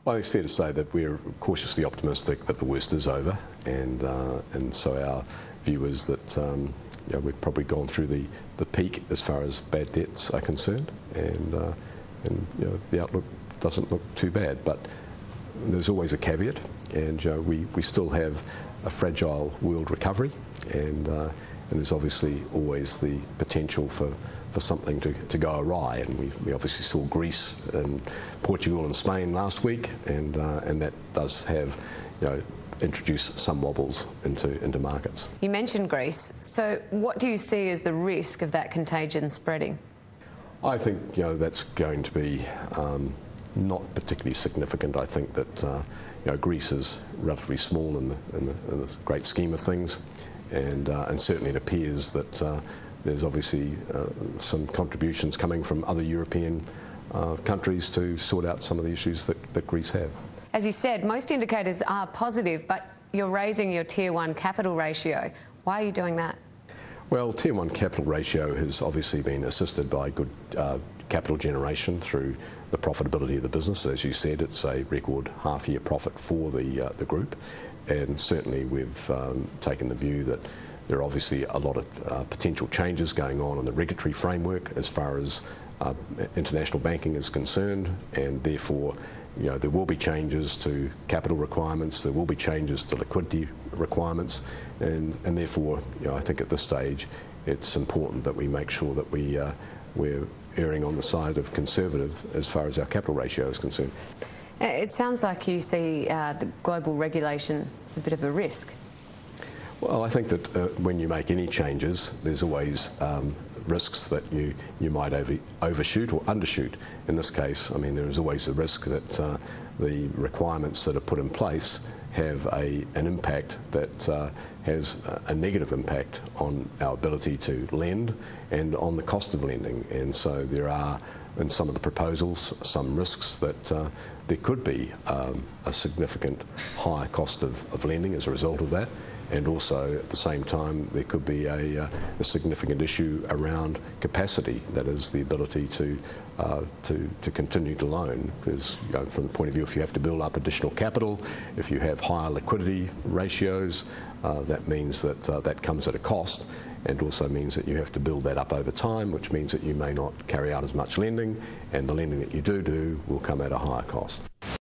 Well, I think it's fair to say that we're cautiously optimistic that the worst is over, and so our view is that we've probably gone through the peak as far as bad debts are concerned, and the outlook doesn't look too bad. But there's always a caveat, and we still have a fragile world recovery, and there's obviously always the potential for something to go awry, and we obviously saw Greece and Portugal and Spain last week, and that does have introduced some wobbles into markets. You mentioned Greece, so what do you see as the risk of that contagion spreading? I think that's going to be not particularly significant. I think that Greece is relatively small in the great scheme of things, and certainly it appears that there's obviously some contributions coming from other European countries to sort out some of the issues that Greece have. As you said, most indicators are positive, but you're raising your Tier 1 capital ratio. Why are you doing that? Well, Tier 1 capital ratio has obviously been assisted by good capital generation through the profitability of the business. As you said, it's a record half-year profit for the group, and certainly we've taken the view that there are obviously a lot of potential changes going on in the regulatory framework as far as international banking is concerned, and therefore there will be changes to capital requirements, there will be changes to liquidity requirements, and therefore I think at this stage it's important that we make sure that we're erring on the side of conservative as far as our capital ratio is concerned. It sounds like you see the global regulation as a bit of a risk. Well, I think that when you make any changes, there's always risks that you might overshoot or undershoot. In this case, I mean, there is always a risk that the requirements that are put in place have an impact that has a negative impact on our ability to lend and on the cost of lending. And so there are, in some of the proposals, some risks that there could be a significant higher cost of lending as a result of that. And also, at the same time, there could be a significant issue around capacity, that is the ability to continue to loan, because from the point of view, if you have to build up additional capital, if you have higher liquidity ratios, that means that that comes at a cost, and also means that you have to build that up over time, which means that you may not carry out as much lending, and the lending that you do will come at a higher cost.